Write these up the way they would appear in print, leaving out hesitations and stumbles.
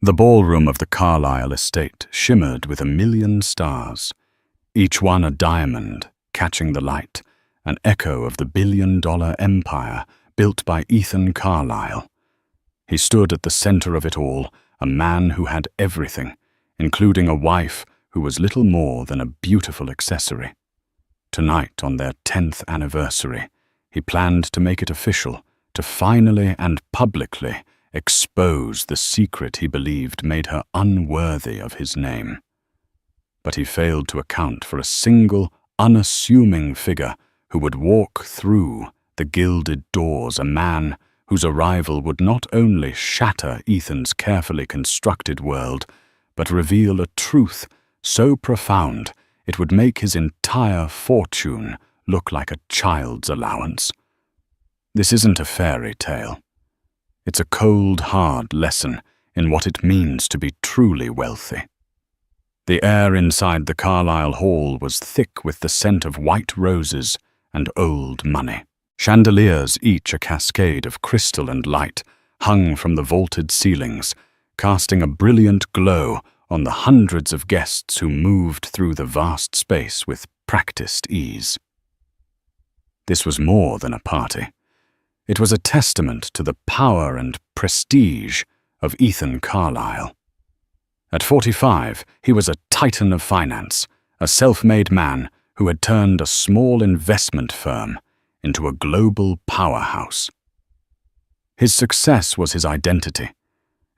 The ballroom of the Carlisle estate shimmered with 1,000,000 stars, each one a diamond catching the light, an echo of the billion-dollar empire built by Ethan Carlisle. He stood at the center of it all, a man who had everything, including a wife who was little more than a beautiful accessory. Tonight, on their 10th anniversary, he planned to make it official, to finally and publicly expose the secret he believed made her unworthy of his name. But he failed to account for a single, unassuming figure who would walk through the gilded doors, a man whose arrival would not only shatter Ethan's carefully constructed world, but reveal a truth so profound it would make his entire fortune look like a child's allowance. This isn't a fairy tale. It's a cold, hard lesson in what it means to be truly wealthy. The air inside the Carlisle Hall was thick with the scent of white roses and old money. Chandeliers, each a cascade of crystal and light, hung from the vaulted ceilings, casting a brilliant glow on the hundreds of guests who moved through the vast space with practiced ease. This was more than a party. It was a testament to the power and prestige of Ethan Carlisle. At 45, he was a titan of finance, a self-made man who had turned a small investment firm into a global powerhouse. His success was his identity,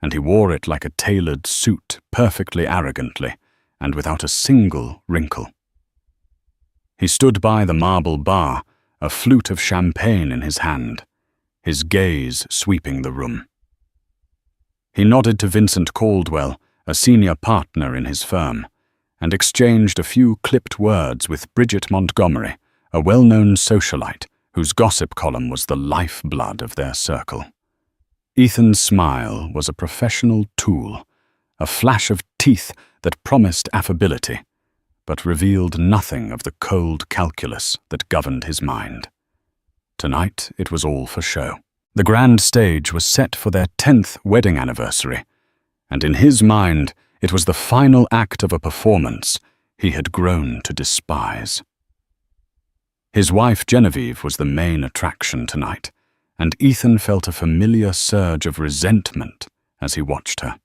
and he wore it like a tailored suit, perfectly arrogantly, and without a single wrinkle. He stood by the marble bar, a flute of champagne in his hand, his gaze sweeping the room. He nodded to Vincent Caldwell, a senior partner in his firm, and exchanged a few clipped words with Bridget Montgomery, a well-known socialite whose gossip column was the lifeblood of their circle. Ethan's smile was a professional tool, a flash of teeth that promised affability, but revealed nothing of the cold calculus that governed his mind. Tonight it was all for show. The grand stage was set for their 10th wedding anniversary, and in his mind it was the final act of a performance he had grown to despise. His wife Genevieve was the main attraction tonight, and Ethan felt a familiar surge of resentment as he watched her.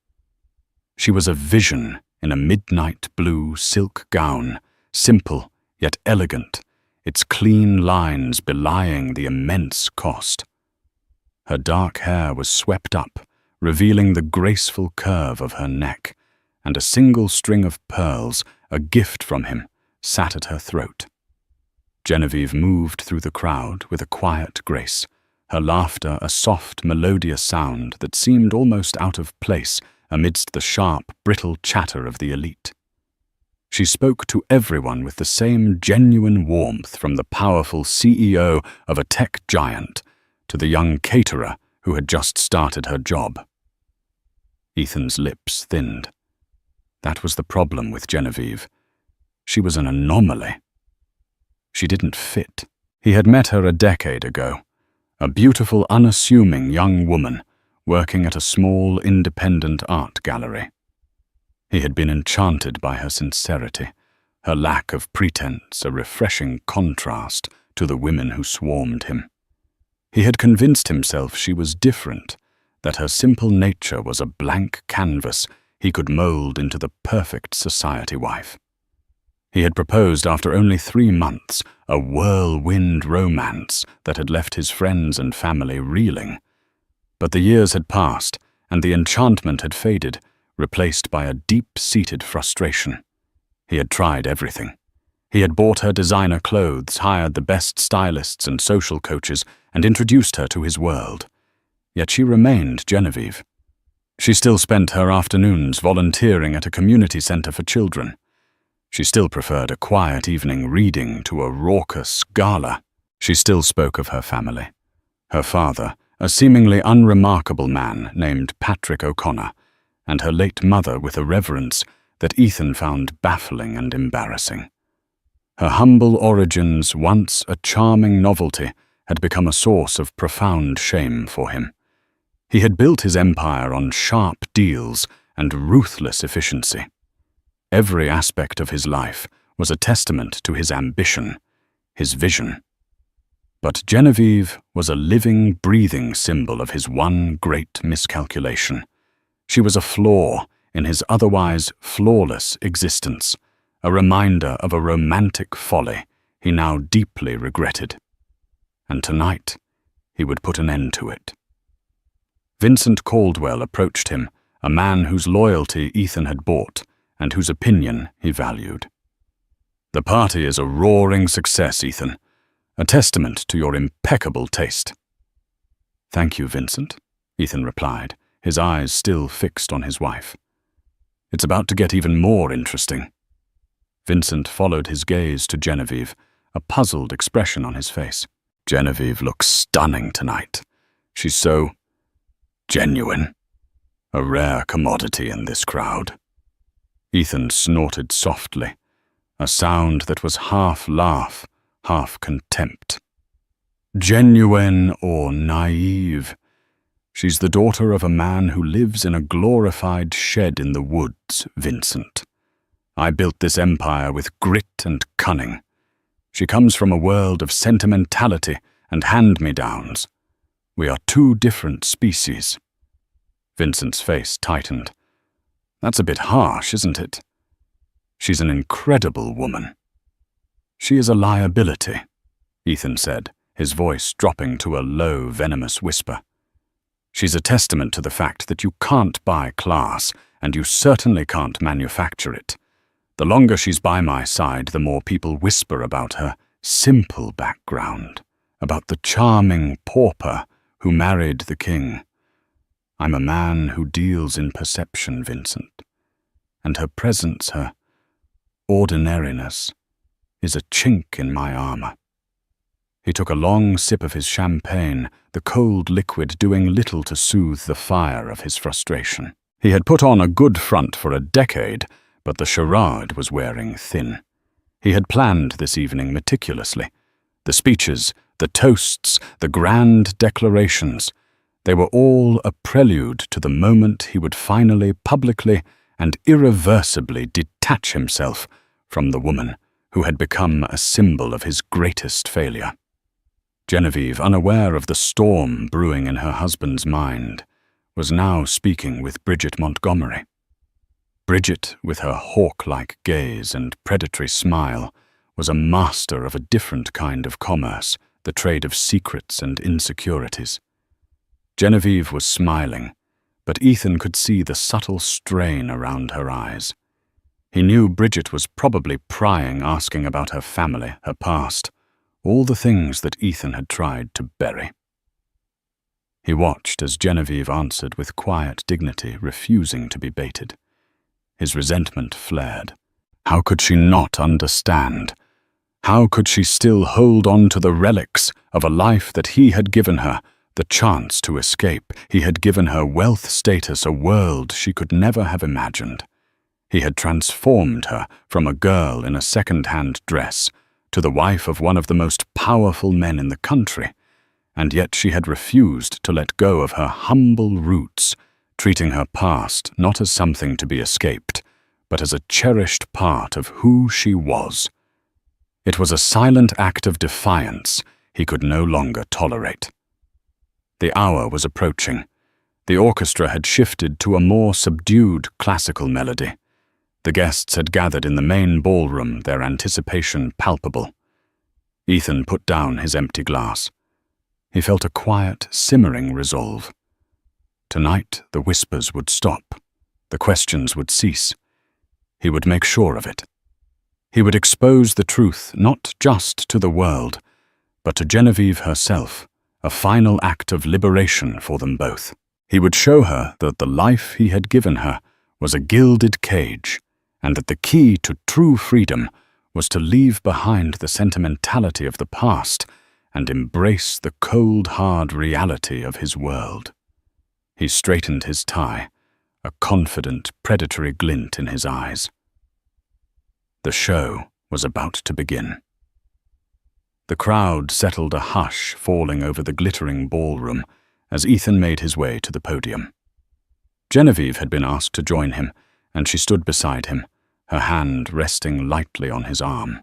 She was a vision in a midnight blue silk gown, simple yet elegant, its clean lines belying the immense cost. Her dark hair was swept up, revealing the graceful curve of her neck, and a single string of pearls, a gift from him, sat at her throat. Genevieve moved through the crowd with a quiet grace, her laughter a soft, melodious sound that seemed almost out of place amidst the sharp, brittle chatter of the elite. She spoke to everyone with the same genuine warmth, from the powerful CEO of a tech giant to the young caterer who had just started her job. Ethan's lips thinned. That was the problem with Genevieve. She was an anomaly. She didn't fit. He had met her a decade ago, a beautiful, unassuming young woman working at a small, independent art gallery. He had been enchanted by her sincerity, her lack of pretense, a refreshing contrast to the women who swarmed him. He had convinced himself she was different, that her simple nature was a blank canvas he could mold into the perfect society wife. He had proposed after only 3 months, a whirlwind romance that had left his friends and family reeling. But the years had passed, and the enchantment had faded, replaced by a deep-seated frustration. He had tried everything. He had bought her designer clothes, hired the best stylists and social coaches, and introduced her to his world. Yet she remained Genevieve. She still spent her afternoons volunteering at a community center for children. She still preferred a quiet evening reading to a raucous gala. She still spoke of her family. Her father, a seemingly unremarkable man named Patrick O'Connor, and her late mother with a reverence that Ethan found baffling and embarrassing. Her humble origins, once a charming novelty, had become a source of profound shame for him. He had built his empire on sharp deals and ruthless efficiency. Every aspect of his life was a testament to his ambition, his vision. But Genevieve was a living, breathing symbol of his one great miscalculation. She was a flaw in his otherwise flawless existence, a reminder of a romantic folly he now deeply regretted. And tonight, he would put an end to it. Vincent Caldwell approached him, a man whose loyalty Ethan had bought and whose opinion he valued. "The party is a roaring success, Ethan, a testament to your impeccable taste." "Thank you, Vincent," Ethan replied, his eyes still fixed on his wife. "It's about to get even more interesting." Vincent followed his gaze to Genevieve, a puzzled expression on his face. "Genevieve looks stunning tonight. She's so genuine, a rare commodity in this crowd." Ethan snorted softly, a sound that was half laugh, half contempt. "Genuine or naive? She's the daughter of a man who lives in a glorified shed in the woods, Vincent. I built this empire with grit and cunning. She comes from a world of sentimentality and hand-me-downs. We are two different species." Vincent's face tightened. "That's a bit harsh, isn't it? She's an incredible woman." "She is a liability," Ethan said, his voice dropping to a low, venomous whisper. "She's a testament to the fact that you can't buy class, and you certainly can't manufacture it. The longer she's by my side, the more people whisper about her simple background, about the charming pauper who married the king. I'm a man who deals in perception, Vincent, and her presence, her ordinariness, is a chink in my armor." He took a long sip of his champagne, the cold liquid doing little to soothe the fire of his frustration. He had put on a good front for a decade, but the charade was wearing thin. He had planned this evening meticulously. The speeches, the toasts, the grand declarations, they were all a prelude to the moment he would finally, publicly, and irreversibly detach himself from the woman who had become a symbol of his greatest failure. Genevieve, unaware of the storm brewing in her husband's mind, was now speaking with Bridget Montgomery. Bridget, with her hawk-like gaze and predatory smile, was a master of a different kind of commerce, the trade of secrets and insecurities. Genevieve was smiling, but Ethan could see the subtle strain around her eyes. He knew Bridget was probably prying, asking about her family, her past, all the things that Ethan had tried to bury. He watched as Genevieve answered with quiet dignity, refusing to be baited. His resentment flared. How could she not understand? How could she still hold on to the relics of a life that he had given her, the chance to escape? He had given her wealth, status, a world she could never have imagined. He had transformed her from a girl in a second-hand dress to the wife of one of the most powerful men in the country, and yet she had refused to let go of her humble roots, treating her past not as something to be escaped, but as a cherished part of who she was. It was a silent act of defiance he could no longer tolerate. The hour was approaching. The orchestra had shifted to a more subdued classical melody. The guests had gathered in the main ballroom, their anticipation palpable. Ethan put down his empty glass. He felt a quiet, simmering resolve. Tonight, the whispers would stop. The questions would cease. He would make sure of it. He would expose the truth not just to the world, but to Genevieve herself, a final act of liberation for them both. He would show her that the life he had given her was a gilded cage, and that the key to true freedom was to leave behind the sentimentality of the past and embrace the cold, hard reality of his world. He straightened his tie, a confident, predatory glint in his eyes. The show was about to begin. The crowd settled, a hush falling over the glittering ballroom as Ethan made his way to the podium. Genevieve had been asked to join him, and she stood beside him, her hand resting lightly on his arm,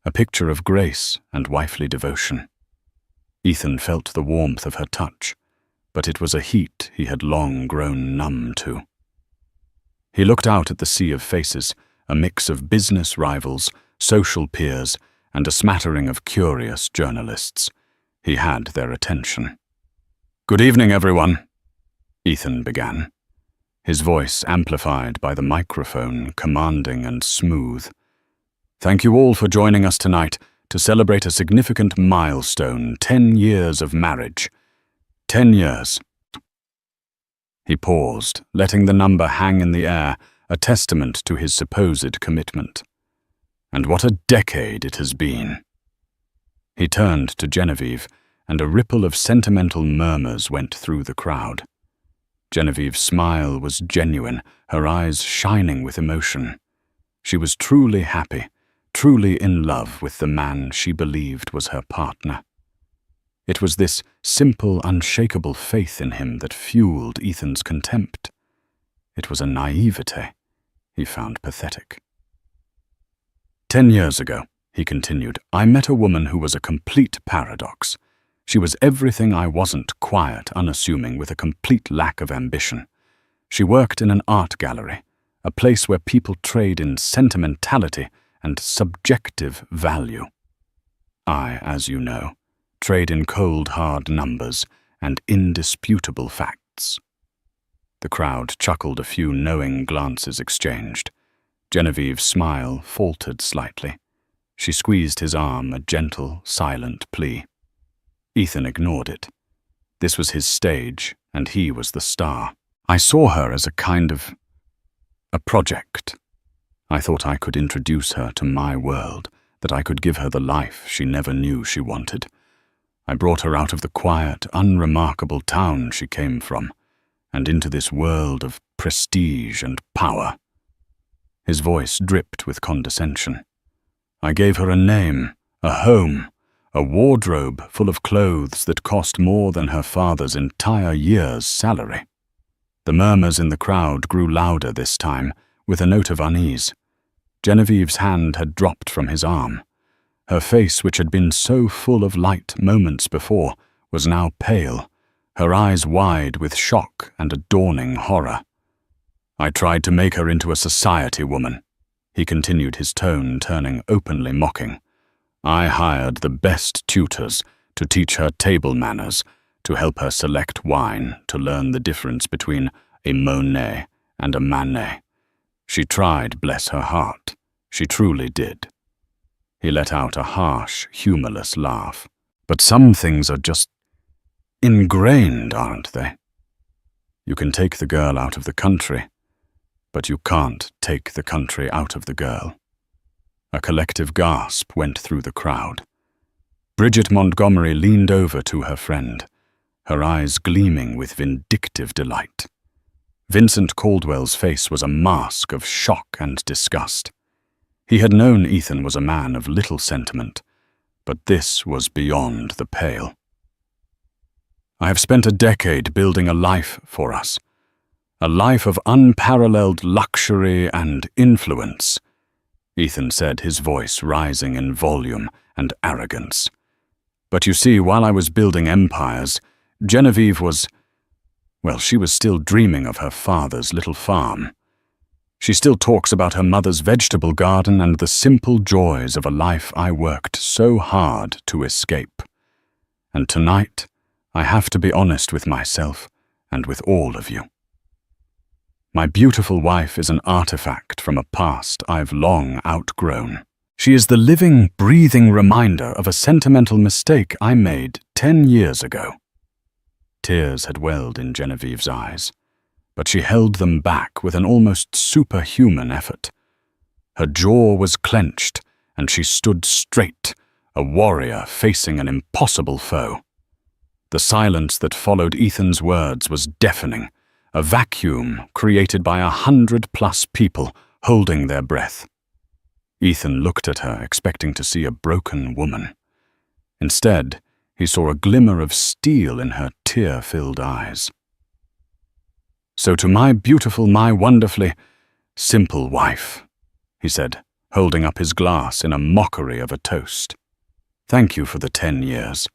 a picture of grace and wifely devotion. Ethan felt the warmth of her touch, but it was a heat he had long grown numb to. He looked out at the sea of faces, a mix of business rivals, social peers, and a smattering of curious journalists. He had their attention. "Good evening, everyone," Ethan began, his voice amplified by the microphone, commanding and smooth. "Thank you all for joining us tonight to celebrate a significant milestone, 10 years of marriage. 10 years. He paused, letting the number hang in the air, a testament to his supposed commitment. And what a decade it has been. He turned to Genevieve, and a ripple of sentimental murmurs went through the crowd. Genevieve's smile was genuine, her eyes shining with emotion. She was truly happy, truly in love with the man she believed was her partner. It was this simple, unshakable faith in him that fueled Ethan's contempt. It was a naivete he found pathetic. 10 years ago, he continued, I met a woman who was a complete paradox. She was everything I wasn't, quiet, unassuming, with a complete lack of ambition. She worked in an art gallery, a place where people trade in sentimentality and subjective value. I, as you know, trade in cold, hard numbers and indisputable facts. The crowd chuckled, a few knowing glances exchanged. Genevieve's smile faltered slightly. She squeezed his arm, a gentle, silent plea. Ethan ignored it. This was his stage, and he was the star. I saw her as a kind of a project. I thought I could introduce her to my world, that I could give her the life she never knew she wanted. I brought her out of the quiet, unremarkable town she came from, and into this world of prestige and power. His voice dripped with condescension. I gave her a name, a home, a wardrobe full of clothes that cost more than her father's entire year's salary. The murmurs in the crowd grew louder this time, with a note of unease. Genevieve's hand had dropped from his arm. Her face, which had been so full of light moments before, was now pale, her eyes wide with shock and a dawning horror. I tried to make her into a society woman, he continued, his tone turning openly mocking. I hired the best tutors to teach her table manners, to help her select wine, to learn the difference between a Monet and a Manet. She tried, bless her heart. She truly did. He let out a harsh, humorless laugh. But some things are just ingrained, aren't they? You can take the girl out of the country, but you can't take the country out of the girl. A collective gasp went through the crowd. Bridget Montgomery leaned over to her friend, her eyes gleaming with vindictive delight. Vincent Caldwell's face was a mask of shock and disgust. He had known Ethan was a man of little sentiment, but this was beyond the pale. I have spent a decade building a life for us, a life of unparalleled luxury and influence, Ethan said, his voice rising in volume and arrogance. But you see, while I was building empires, Genevieve was, well, she was still dreaming of her father's little farm. She still talks about her mother's vegetable garden and the simple joys of a life I worked so hard to escape. And tonight, I have to be honest with myself and with all of you. My beautiful wife is an artifact from a past I've long outgrown. She is the living, breathing reminder of a sentimental mistake I made 10 years ago. Tears had welled in Genevieve's eyes, but she held them back with an almost superhuman effort. Her jaw was clenched, and she stood straight, a warrior facing an impossible foe. The silence that followed Ethan's words was deafening, a vacuum created by 100+ people holding their breath. Ethan looked at her, expecting to see a broken woman. Instead, he saw a glimmer of steel in her tear-filled eyes. So to my beautiful, my wonderfully simple wife, he said, holding up his glass in a mockery of a toast. Thank you for the 10 years.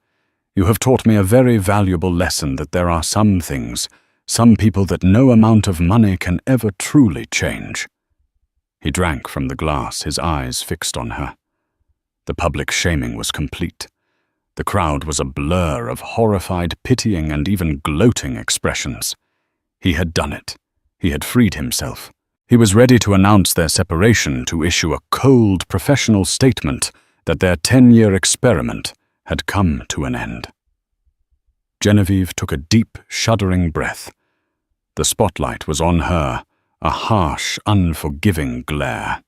You have taught me a very valuable lesson that there are some things, some people that no amount of money can ever truly change. He drank from the glass, his eyes fixed on her. The public shaming was complete. The crowd was a blur of horrified, pitying, and even gloating expressions. He had done it. He had freed himself. He was ready to announce their separation, to issue a cold, professional statement that their 10-year experiment had come to an end. Genevieve took a deep, shuddering breath. The spotlight was on her, a harsh, unforgiving glare.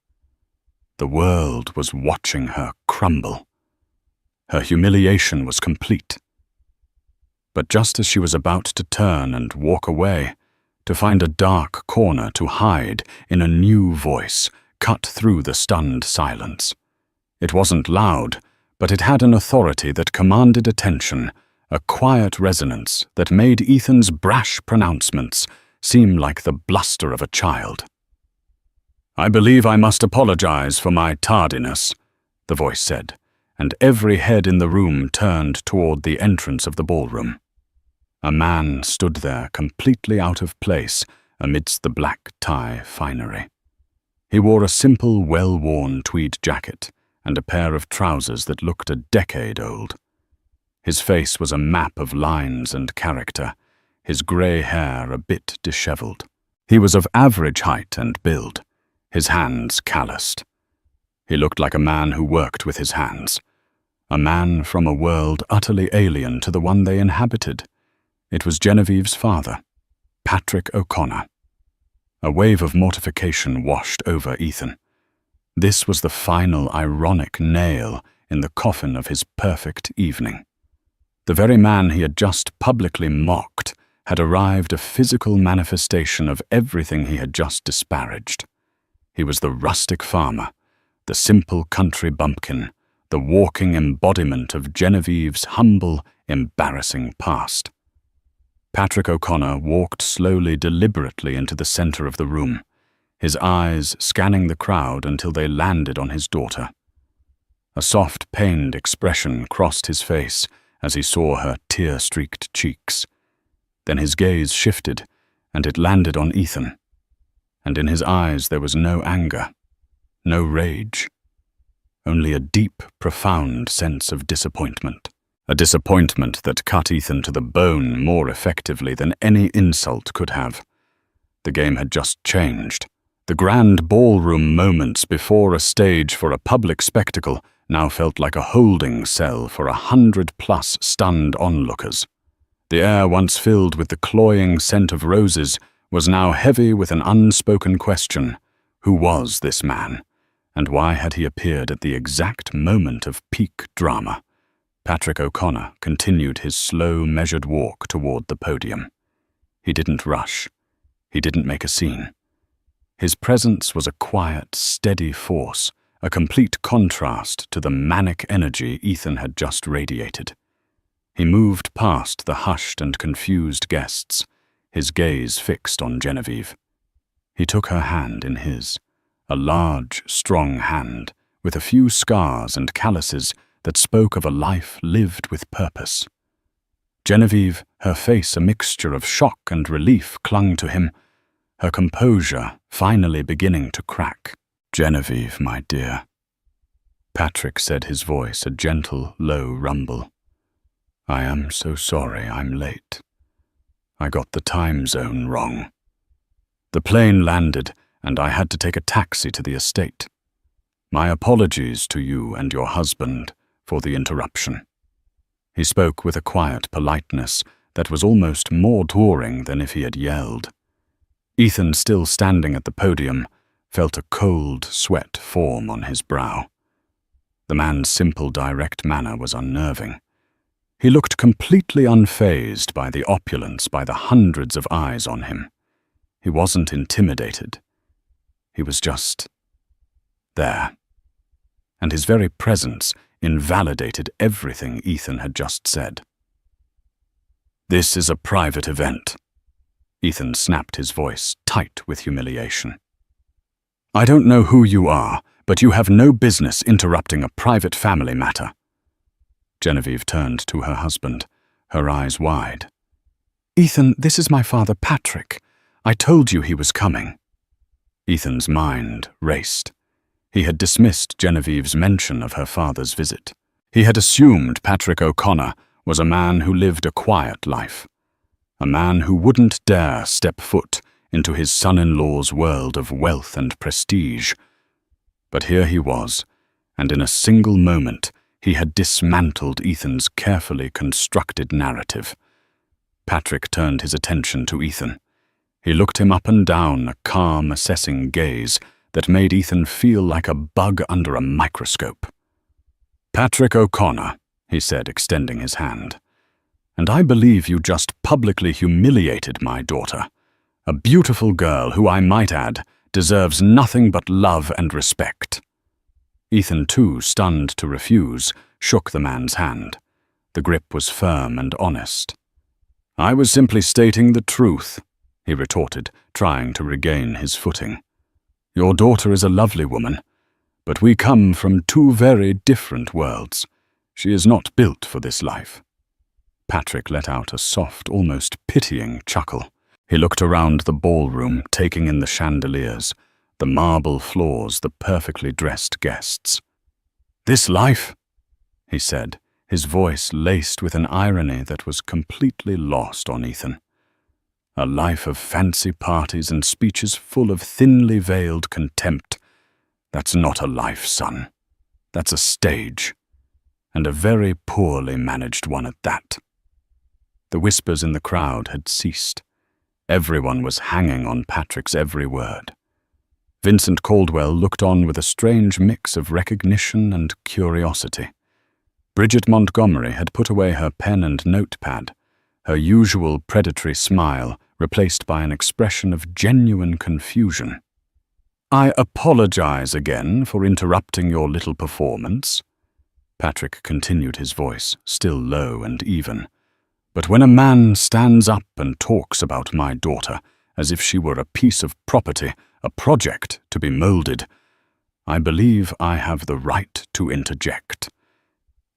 The world was watching her crumble. Her humiliation was complete. But just as she was about to turn and walk away, to find a dark corner to hide in, a new voice cut through the stunned silence. It wasn't loud, but it had an authority that commanded attention, a quiet resonance that made Ethan's brash pronouncements seem like the bluster of a child. "I believe I must apologize for my tardiness," the voice said, and every head in the room turned toward the entrance of the ballroom. A man stood there completely out of place amidst the black tie finery. He wore a simple, well-worn tweed jacket and a pair of trousers that looked a decade old. His face was a map of lines and character, his grey hair a bit disheveled. He was of average height and build, his hands calloused. He looked like a man who worked with his hands, a man from a world utterly alien to the one they inhabited. It was Genevieve's father, Patrick O'Connor. A wave of mortification washed over Ethan. This was the final ironic nail in the coffin of his perfect evening. The very man he had just publicly mocked had arrived, a physical manifestation of everything he had just disparaged. He was the rustic farmer, the simple country bumpkin, the walking embodiment of Genevieve's humble, embarrassing past. Patrick O'Connor walked slowly, deliberately into the center of the room, his eyes scanning the crowd until they landed on his daughter. A soft, pained expression crossed his face as he saw her tear-streaked cheeks. Then his gaze shifted, and it landed on Ethan. And in his eyes there was no anger, no rage, only a deep, profound sense of disappointment. A disappointment that cut Ethan to the bone more effectively than any insult could have. The game had just changed. The grand ballroom moments before a stage for a public spectacle now felt like a holding cell for 100+ stunned onlookers. The air, once filled with the cloying scent of roses, was now heavy with an unspoken question. Who was this man? And why had he appeared at the exact moment of peak drama? Patrick O'Connor continued his slow, measured walk toward the podium. He didn't rush. He didn't make a scene. His presence was a quiet, steady force, a complete contrast to the manic energy Ethan had just radiated. He moved past the hushed and confused guests, his gaze fixed on Genevieve. He took her hand in his, a large, strong hand, with a few scars and calluses that spoke of a life lived with purpose. Genevieve, her face a mixture of shock and relief, clung to him, her composure finally beginning to crack. "Genevieve, my dear," Patrick said, his voice a gentle, low rumble. "I am so sorry I'm late. I got the time zone wrong. The plane landed, and I had to take a taxi to the estate. My apologies to you and your husband for the interruption." He spoke with a quiet politeness that was almost more towering than if he had yelled. Ethan, still standing at the podium, felt a cold sweat form on his brow. The man's simple, direct manner was unnerving. He looked completely unfazed by the opulence, by the hundreds of eyes on him. He wasn't intimidated. He was just there. And his very presence invalidated everything Ethan had just said. "This is a private event," Ethan snapped, his voice tight with humiliation. "I don't know who you are, but you have no business interrupting a private family matter." Genevieve turned to her husband, her eyes wide. "Ethan, this is my father, Patrick. I told you he was coming." Ethan's mind raced. He had dismissed Genevieve's mention of her father's visit. He had assumed Patrick O'Connor was a man who lived a quiet life, a man who wouldn't dare step foot into his son-in-law's world of wealth and prestige. But here he was, and in a single moment he had dismantled Ethan's carefully constructed narrative. Patrick turned his attention to Ethan. He looked him up and down, a calm, assessing gaze that made Ethan feel like a bug under a microscope. "Patrick O'Connor," he said, extending his hand, "and I believe you just publicly humiliated my daughter, a beautiful girl who, I might add, deserves nothing but love and respect." Ethan, too, stunned to refuse, shook the man's hand. The grip was firm and honest. "I was simply stating the truth," he retorted, trying to regain his footing. "Your daughter is a lovely woman, but we come from two very different worlds. She is not built for this life." Patrick let out a soft, almost pitying chuckle. He looked around the ballroom, taking in the chandeliers, the marble floors, the perfectly dressed guests. "This life?" he said, his voice laced with an irony that was completely lost on Ethan. "A life of fancy parties and speeches full of thinly veiled contempt. That's not a life, son. That's a stage. And a very poorly managed one at that." The whispers in the crowd had ceased. Everyone was hanging on Patrick's every word. Vincent Caldwell looked on with a strange mix of recognition and curiosity. Bridget Montgomery had put away her pen and notepad, her usual predatory smile replaced by an expression of genuine confusion. "I apologize again for interrupting your little performance," Patrick continued, his voice still low and even. "But when a man stands up and talks about my daughter as if she were a piece of property, a project to be molded, I believe I have the right to interject."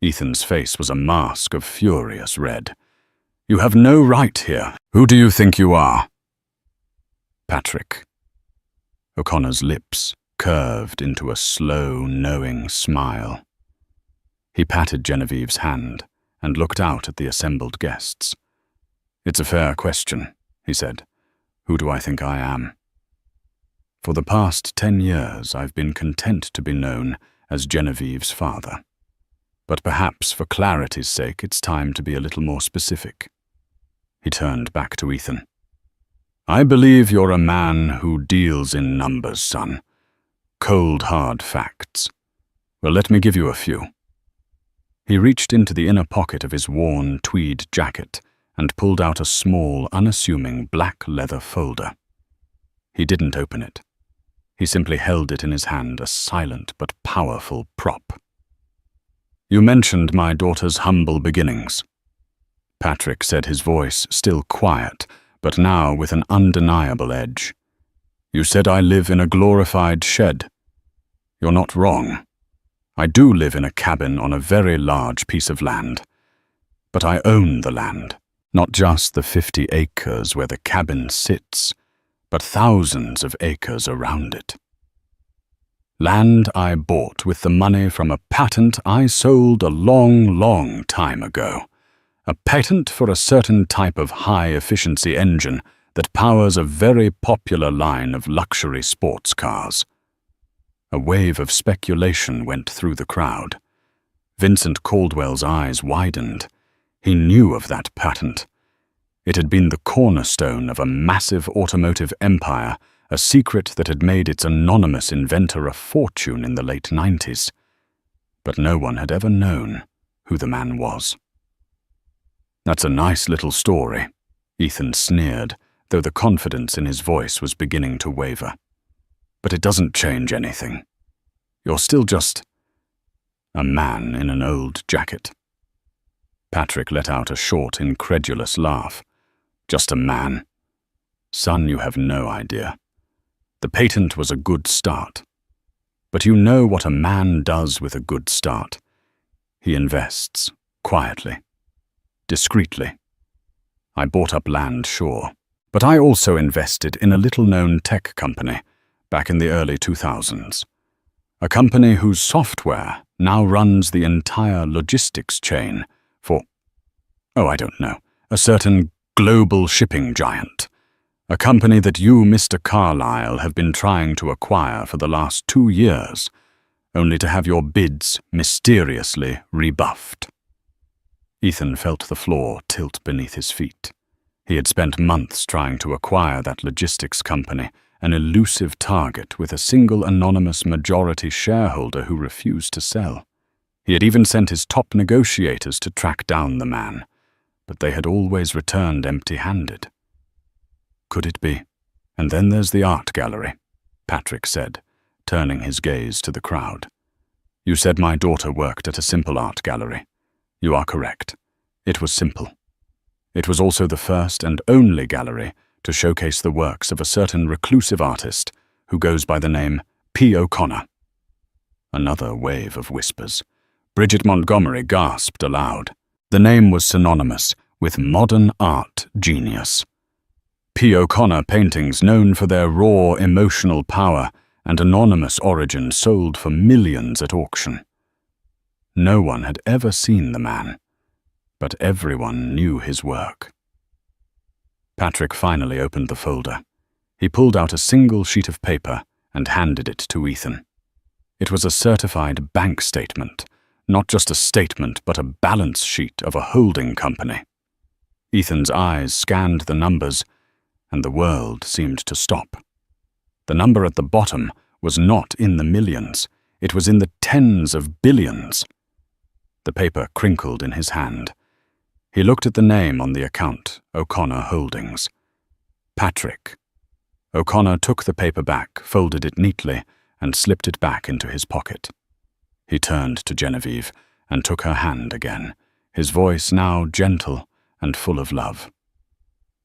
Ethan's face was a mask of furious red. "You have no right here. Who do you think you are?" "Patrick." O'Connor's lips curved into a slow, knowing smile. He patted Genevieve's hand and looked out at the assembled guests. "It's a fair question," he said. "Who do I think I am? For the past 10 years, I've been content to be known as Genevieve's father. But perhaps for clarity's sake, it's time to be a little more specific." He turned back to Ethan. "I believe you're a man who deals in numbers, son. Cold, hard facts. Well, let me give you a few." He reached into the inner pocket of his worn tweed jacket and pulled out a small, unassuming black leather folder. He didn't open it. He simply held it in his hand, a silent but powerful prop. "You mentioned my daughter's humble beginnings," Patrick said, his voice still quiet, but now with an undeniable edge. "You said I live in a glorified shed. You're not wrong. I do live in a cabin on a very large piece of land. But I own the land, not just the 50 acres where the cabin sits, but thousands of acres around it. Land I bought with the money from a patent I sold a long, long time ago. A patent for a certain type of high-efficiency engine that powers a very popular line of luxury sports cars." A wave of speculation went through the crowd. Vincent Caldwell's eyes widened. He knew of that patent. It had been the cornerstone of a massive automotive empire, a secret that had made its anonymous inventor a fortune in the late 90s. But no one had ever known who the man was. "That's a nice little story," Ethan sneered, though the confidence in his voice was beginning to waver. "But it doesn't change anything. You're still just a man in an old jacket." Patrick let out a short, incredulous laugh. "Just a man. Son, you have no idea. The patent was a good start. But you know what a man does with a good start. He invests, quietly, discreetly. I bought up land, sure, but I also invested in a little-known tech company back in the early 2000s. A company whose software now runs the entire logistics chain for, I don't know, a certain global shipping giant. A company that you, Mr. Carlyle, have been trying to acquire for the last 2 years, only to have your bids mysteriously rebuffed. Ethan felt the floor tilt beneath his feet. He had spent months trying to acquire that logistics company, an elusive target with a single anonymous majority shareholder who refused to sell. He had even sent his top negotiators to track down the man, but they had always returned empty-handed. Could it be? And then there's the art gallery, Patrick said, turning his gaze to the crowd. You said my daughter worked at a simple art gallery. You are correct. It was simple. It was also the first and only gallery to showcase the works of a certain reclusive artist who goes by the name P. O'Connor. Another wave of whispers. Bridget Montgomery gasped aloud. The name was synonymous with modern art genius. P. O'Connor paintings known for their raw emotional power and anonymous origin sold for millions at auction. No one had ever seen the man, but everyone knew his work. Patrick finally opened the folder. He pulled out a single sheet of paper and handed it to Ethan. It was a certified bank statement, not just a statement but a balance sheet of a holding company. Ethan's eyes scanned the numbers, and the world seemed to stop. The number at the bottom was not in the millions, it was in the tens of billions. The paper crinkled in his hand. He looked at the name on the account, O'Connor Holdings. Patrick. O'Connor took the paper back, folded it neatly, and slipped it back into his pocket. He turned to Genevieve and took her hand again, his voice now gentle and full of love.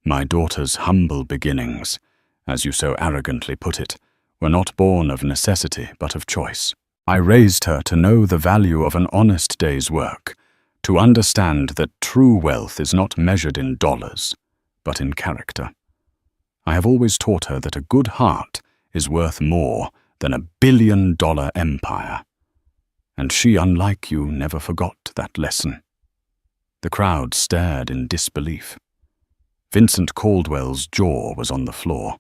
My daughter's humble beginnings, as you so arrogantly put it, were not born of necessity but of choice. I raised her to know the value of an honest day's work, to understand that true wealth is not measured in dollars, but in character. I have always taught her that a good heart is worth more than $1 billion empire. And she, unlike you, never forgot that lesson. The crowd stared in disbelief. Vincent Caldwell's jaw was on the floor.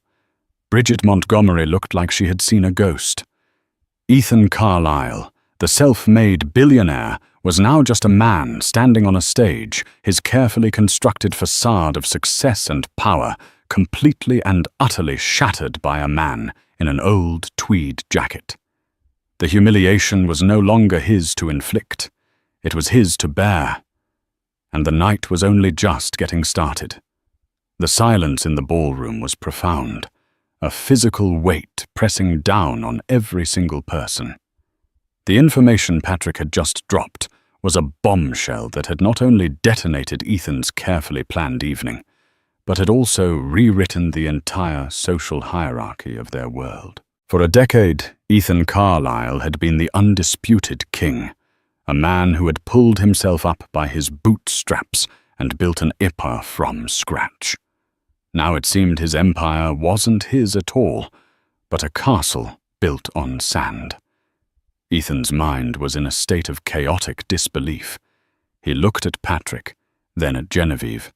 Bridget Montgomery looked like she had seen a ghost. Ethan Carlyle, the self-made billionaire, was now just a man standing on a stage, his carefully constructed facade of success and power completely and utterly shattered by a man in an old tweed jacket. The humiliation was no longer his to inflict. It was his to bear. And the night was only just getting started. The silence in the ballroom was profound, a physical weight pressing down on every single person. The information Patrick had just dropped was a bombshell that had not only detonated Ethan's carefully planned evening, but had also rewritten the entire social hierarchy of their world. For a decade, Ethan Carlyle had been the undisputed king, a man who had pulled himself up by his bootstraps and built an empire from scratch. Now it seemed his empire wasn't his at all, but a castle built on sand. Ethan's mind was in a state of chaotic disbelief. He looked at Patrick, then at Genevieve,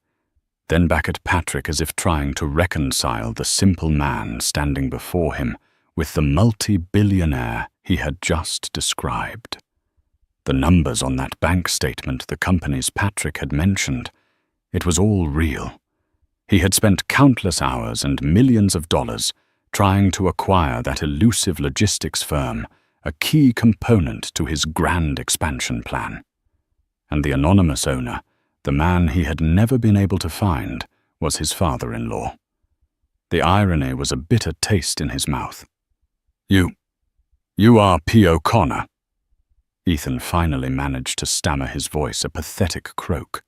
then back at Patrick as if trying to reconcile the simple man standing before him with the multi-billionaire he had just described. The numbers on that bank statement, the companies Patrick had mentioned, it was all real. He had spent countless hours and millions of dollars trying to acquire that elusive logistics firm, a key component to his grand expansion plan. And the anonymous owner, the man he had never been able to find, was his father-in-law. The irony was a bitter taste in his mouth. You are P. O'Connor. Ethan finally managed to stammer his voice, a pathetic croak.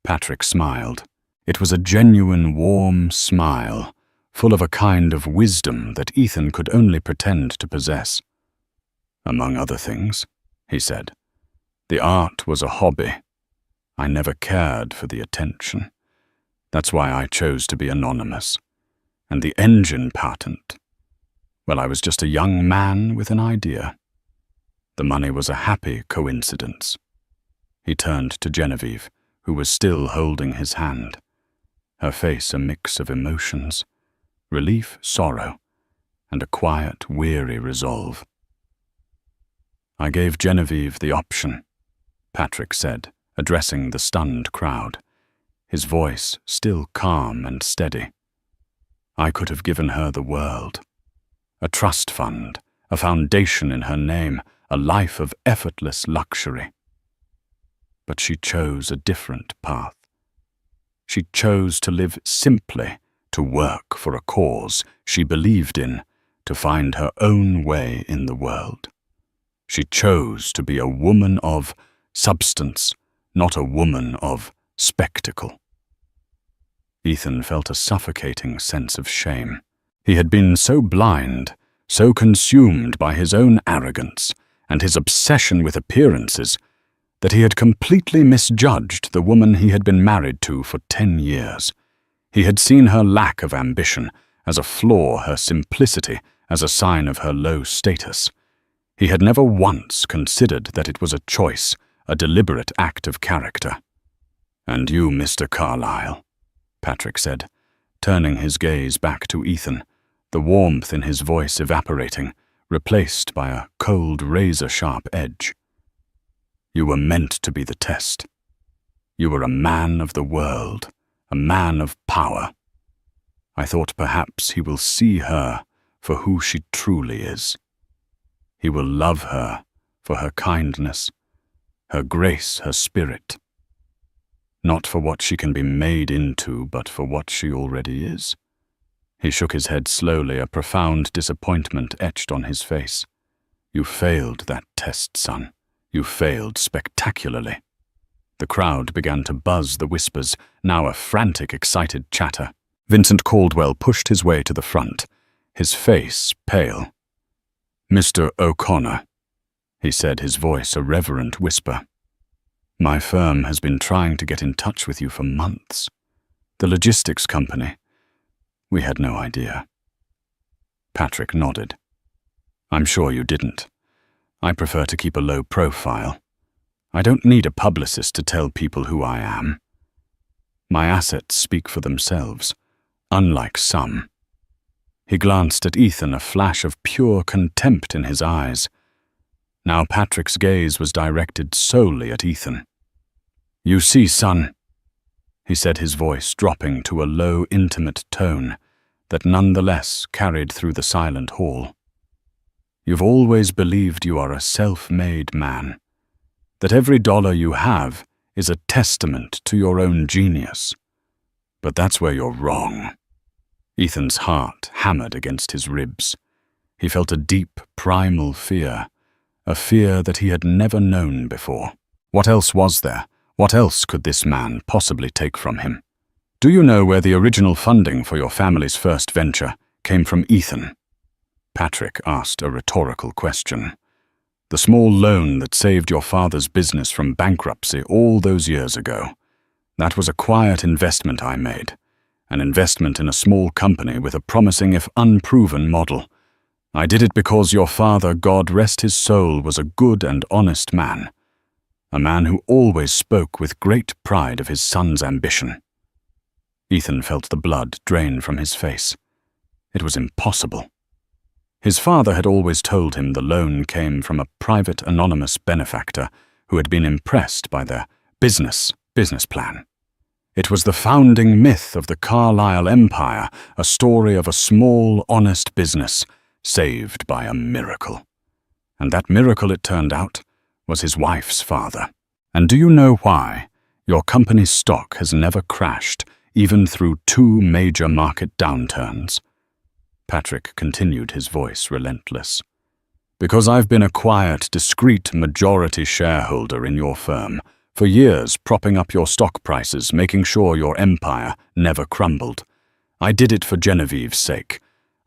Patrick smiled. It was a genuine, warm smile, full of a kind of wisdom that Ethan could only pretend to possess. "Among other things," he said, "the art was a hobby. I never cared for the attention. That's why I chose to be anonymous. And the engine patent, well, I was just a young man with an idea. The money was a happy coincidence." He turned to Genevieve, who was still holding his hand, her face a mix of emotions, relief, sorrow, and a quiet, weary resolve. "I gave Genevieve the option," Patrick said, addressing the stunned crowd, his voice still calm and steady. "I could have given her the world. A trust fund, a foundation in her name, a life of effortless luxury. But she chose a different path. She chose to live simply, to work for a cause she believed in, to find her own way in the world. She chose to be a woman of substance, not a woman of spectacle." Ethan felt a suffocating sense of shame. He had been so blind, so consumed by his own arrogance and his obsession with appearances, that he had completely misjudged the woman he had been married to for 10 years. He had seen her lack of ambition as a flaw, her simplicity as a sign of her low status. He had never once considered that it was a choice, a deliberate act of character. "And you, Mr. Carlyle," Patrick said, turning his gaze back to Ethan, the warmth in his voice evaporating, replaced by a cold, razor-sharp edge. "You were meant to be the test. You were a man of the world, a man of power. I thought perhaps he will see her for who she truly is. He will love her for her kindness, her grace, her spirit. Not for what she can be made into, but for what she already is." He shook his head slowly, a profound disappointment etched on his face. "You failed that test, son. You failed spectacularly." The crowd began to buzz the whispers, now a frantic, excited chatter. Vincent Caldwell pushed his way to the front, his face pale. "Mr. O'Connor," he said, his voice a reverent whisper, "my firm has been trying to get in touch with you for months. The logistics company. We had no idea." Patrick nodded. "I'm sure you didn't. I prefer to keep a low profile. I don't need a publicist to tell people who I am. My assets speak for themselves, unlike some." He glanced at Ethan, a flash of pure contempt in his eyes. Now Patrick's gaze was directed solely at Ethan. "You see, son," he said, his voice dropping to a low, intimate tone that nonetheless carried through the silent hall. "You've always believed you are a self-made man, that every dollar you have is a testament to your own genius. But that's where you're wrong." Ethan's heart hammered against his ribs. He felt a deep, primal fear, a fear that he had never known before. What else was there? What else could this man possibly take from him? "Do you know where the original funding for your family's first venture came from, Ethan?" Patrick asked a rhetorical question. "The small loan that saved your father's business from bankruptcy all those years ago. That was a quiet investment I made, an investment in a small company with a promising if unproven model. I did it because your father, God rest his soul, was a good and honest man, a man who always spoke with great pride of his son's ambition." Ethan felt the blood drain from his face. It was impossible. His father had always told him the loan came from a private anonymous benefactor who had been impressed by their business plan. It was the founding myth of the Carlyle Empire, a story of a small, honest business saved by a miracle. And that miracle, it turned out, was his wife's father. And do you know why your company's stock has never crashed, even through 2 major market downturns? Patrick continued, his voice relentless. "Because I've been a quiet, discreet majority shareholder in your firm For years, propping up your stock prices, making sure your empire never crumbled. I did it for Genevieve's sake.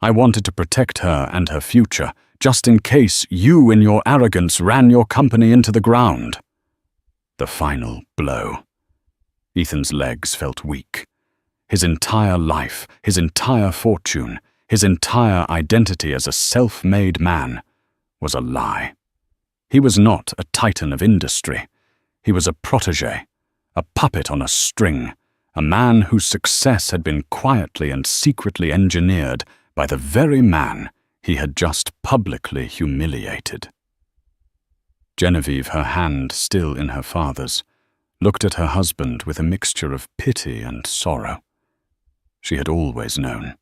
I wanted to protect her and her future, just in case you in your arrogance ran your company into the ground. The final blow. Ethan's legs felt weak. His entire life, his entire fortune, his entire identity as a self-made man was a lie. He was not a titan of industry. He was a protégé, a puppet on a string, a man whose success had been quietly and secretly engineered by the very man he had just publicly humiliated. Genevieve, her hand still in her father's, looked at her husband with a mixture of pity and sorrow. She had always known.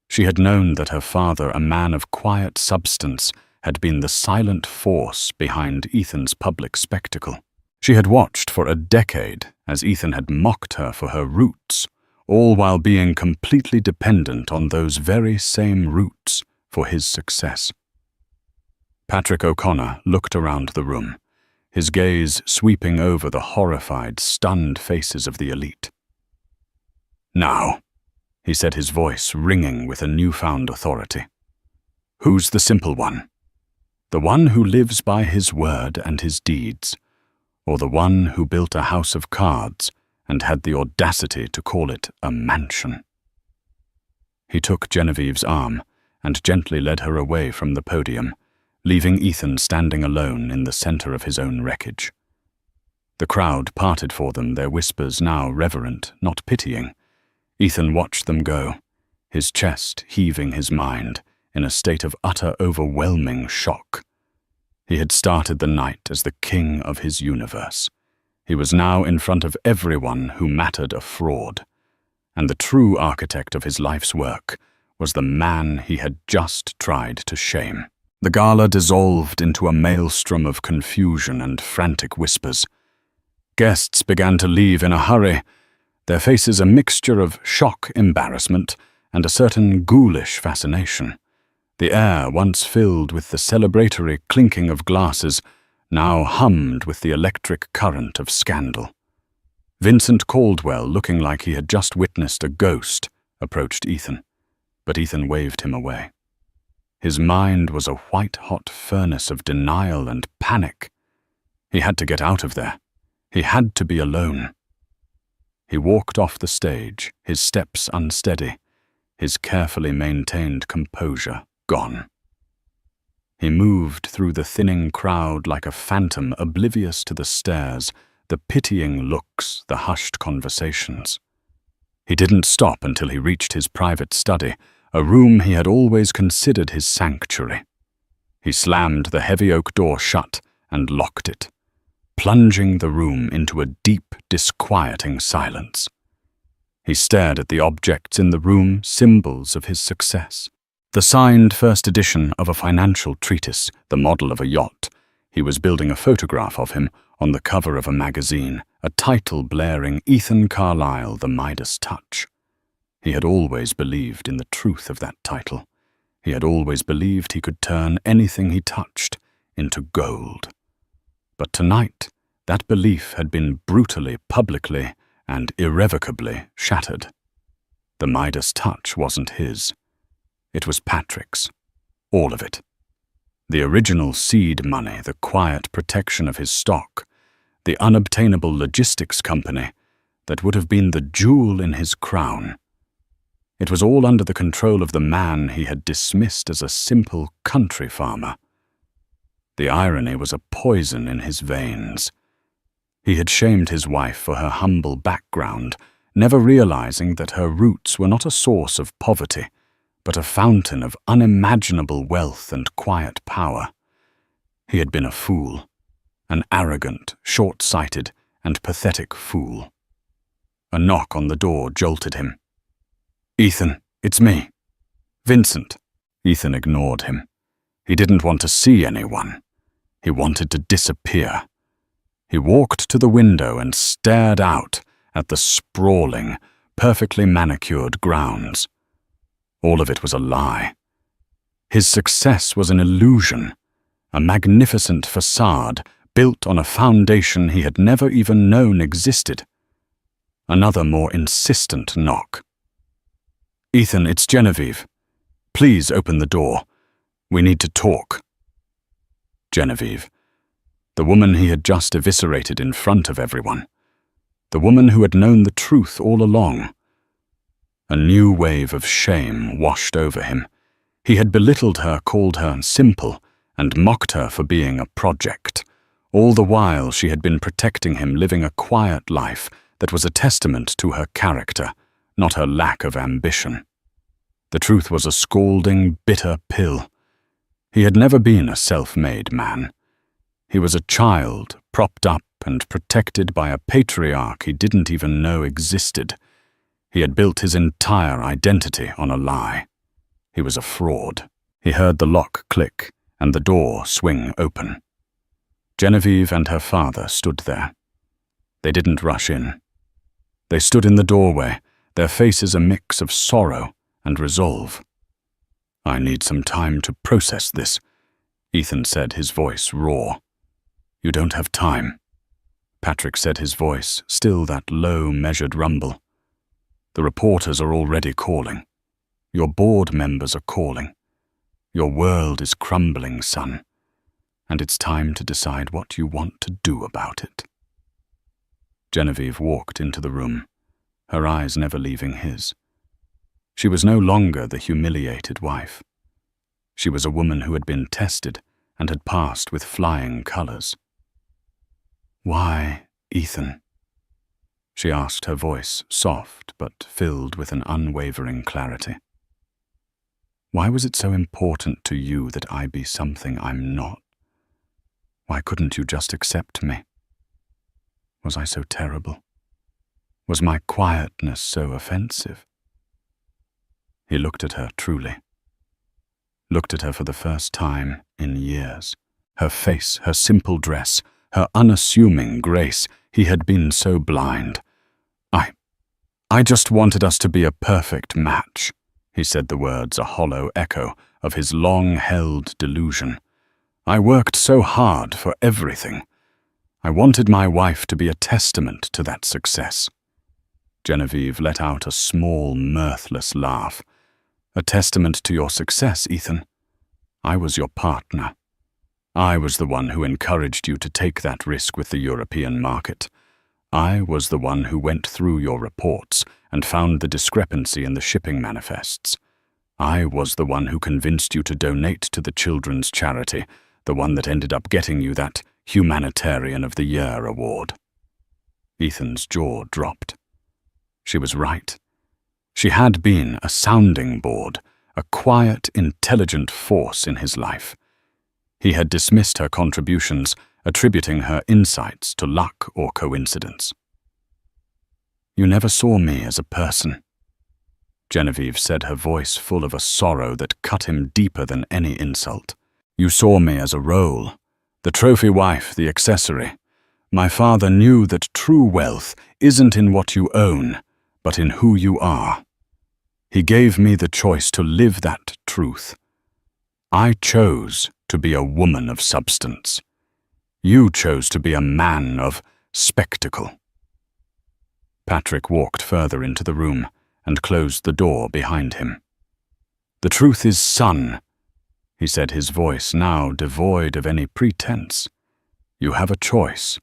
She had known that her father, a man of quiet substance, had been the silent force behind Ethan's public spectacle. She had watched for a decade as Ethan had mocked her for her roots, all while being completely dependent on those very same roots for his success. Patrick O'Connor looked around the room, his gaze sweeping over the horrified, stunned faces of the elite. "Now," he said, his voice ringing with a newfound authority. "Who's the simple one? The one who lives by his word and his deeds, or the one who built a house of cards and had the audacity to call it a mansion?" He took Genevieve's arm and gently led her away from the podium, leaving Ethan standing alone in the center of his own wreckage. The crowd parted for them, their whispers now reverent, not pitying. Ethan watched them go, his chest heaving, his mind in a state of utter overwhelming shock. He had started the night as the king of his universe. He was now in front of everyone who mattered a fraud, and the true architect of his life's work was the man he had just tried to shame. The gala dissolved into a maelstrom of confusion and frantic whispers. Guests began to leave in a hurry, their faces a mixture of shock, embarrassment, and a certain ghoulish fascination. The air, once filled with the celebratory clinking of glasses, now hummed with the electric current of scandal. Vincent Caldwell, looking like he had just witnessed a ghost, approached Ethan, but Ethan waved him away. His mind was a white-hot furnace of denial and panic. He had to get out of there. He had to be alone. He walked off the stage, his steps unsteady, his carefully maintained composure gone. He moved through the thinning crowd like a phantom, oblivious to the stares, the pitying looks, the hushed conversations. He didn't stop until he reached his private study, a room he had always considered his sanctuary. He slammed the heavy oak door shut and locked it, plunging the room into a deep, disquieting silence. He stared at the objects in the room, symbols of his success. The signed first edition of a financial treatise, the model of a yacht. He was building a photograph of him on the cover of a magazine, a title blaring Ethan Carlyle, The Midas Touch. He had always believed in the truth of that title. He had always believed he could turn anything he touched into gold. But tonight, that belief had been brutally, publicly, and irrevocably shattered. The Midas touch wasn't his. It was Patrick's. All of it. The original seed money, the quiet protection of his stock, the unobtainable logistics company that would have been the jewel in his crown. It was all under the control of the man he had dismissed as a simple country farmer. The irony was a poison in his veins. He had shamed his wife for her humble background, never realizing that her roots were not a source of poverty, but a fountain of unimaginable wealth and quiet power. He had been a fool, an arrogant, short-sighted, and pathetic fool. A knock on the door jolted him. "Ethan, it's me. Vincent." Ethan ignored him. He didn't want to see anyone. He wanted to disappear. He walked to the window and stared out at the sprawling, perfectly manicured grounds. All of it was a lie. His success was an illusion, a magnificent facade built on a foundation he had never even known existed. Another more insistent knock. "Ethan, it's Genevieve. Please open the door. We need to talk." Genevieve, the woman he had just eviscerated in front of everyone. The woman who had known the truth all along. A new wave of shame washed over him. He had belittled her, called her simple, and mocked her for being a project. All the while she had been protecting him, living a quiet life that was a testament to her character, not her lack of ambition. The truth was a scalding, bitter pill. He had never been a self-made man. He was a child, propped up and protected by a patriarch he didn't even know existed. He had built his entire identity on a lie. He was a fraud. He heard the lock click and the door swing open. Genevieve and her father stood there. They didn't rush in. They stood in the doorway, their faces a mix of sorrow and resolve. "I need some time to process this," Ethan said, his voice raw. "You don't have time," Patrick said, his voice still that low, measured rumble. "The reporters are already calling. Your board members are calling. Your world is crumbling, son, and it's time to decide what you want to do about it." Genevieve walked into the room, her eyes never leaving his. She was no longer the humiliated wife. She was a woman who had been tested and had passed with flying colors. "Why, Ethan?" she asked, her voice soft but filled with an unwavering clarity. "Why was it so important to you that I be something I'm not? Why couldn't you just accept me? Was I so terrible? Was my quietness so offensive?" He looked at her truly. Looked at her for the first time in years. Her face, her simple dress, her unassuming grace. He had been so blind. I just wanted us to be a perfect match," he said, the words a hollow echo of his long-held delusion. "I worked so hard for everything. I wanted my wife to be a testament to that success." Genevieve let out a small, mirthless laugh. "A testament to your success, Ethan? I was your partner. I was the one who encouraged you to take that risk with the European market. I was the one who went through your reports and found the discrepancy in the shipping manifests. I was the one who convinced you to donate to the children's charity, the one that ended up getting you that Humanitarian of the Year award." Ethan's jaw dropped. She was right. She had been a sounding board, a quiet, intelligent force in his life. He had dismissed her contributions, attributing her insights to luck or coincidence. "You never saw me as a person," Genevieve said, her voice full of a sorrow that cut him deeper than any insult. "You saw me as a role, the trophy wife, the accessory. My father knew that true wealth isn't in what you own, but in who you are. He gave me the choice to live that truth. I chose to be a woman of substance. You chose to be a man of spectacle." Patrick walked further into the room and closed the door behind him. "The truth is, son," he said, his voice now devoid of any pretense. "You have a choice.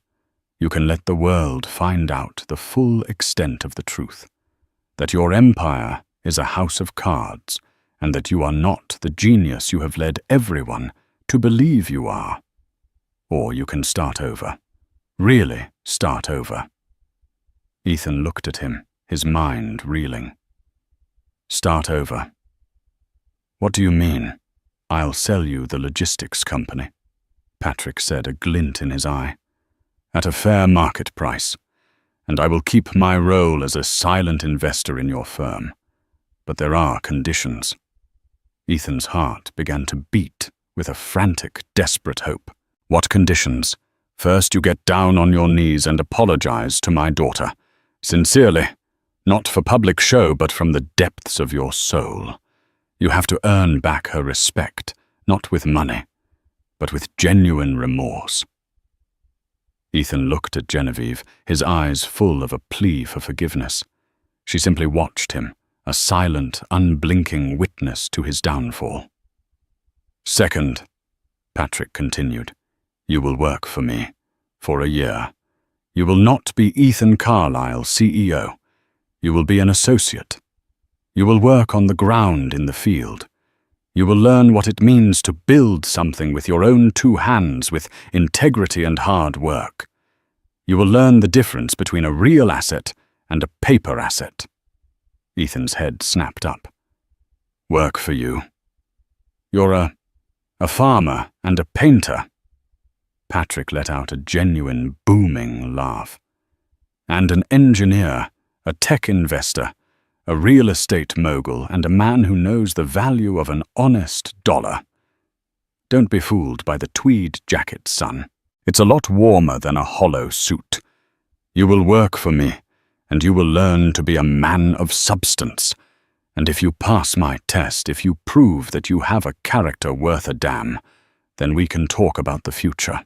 You can let the world find out the full extent of the truth, that your empire is a house of cards, and that you are not the genius you have led everyone to believe you are. Or you can start over. Really start over." Ethan looked at him, his mind reeling. "Start over? What do you mean?" "I'll sell you the logistics company," Patrick said, a glint in his eye, "at a fair market price, and I will keep my role as a silent investor in your firm. But there are conditions." Ethan's heart began to beat with a frantic, desperate hope. "What conditions?" "First, you get down on your knees and apologize to my daughter. Sincerely. Not for public show, but from the depths of your soul. You have to earn back her respect, not with money, but with genuine remorse." Ethan looked at Genevieve, his eyes full of a plea for forgiveness. She simply watched him, a silent, unblinking witness to his downfall. "Second," Patrick continued, "you will work for me, for a year. You will not be Ethan Carlyle, CEO. You will be an associate. You will work on the ground in the field. You will learn what it means to build something with your own two hands, with integrity and hard work. You will learn the difference between a real asset and a paper asset." Ethan's head snapped up. "Work for you? You're a farmer and a painter." Patrick let out a genuine, booming laugh. "And an engineer, a tech investor, a real estate mogul, and a man who knows the value of an honest dollar. Don't be fooled by the tweed jacket, son. It's a lot warmer than a hollow suit. You will work for me, and you will learn to be a man of substance. And if you pass my test, if you prove that you have a character worth a damn, then we can talk about the future.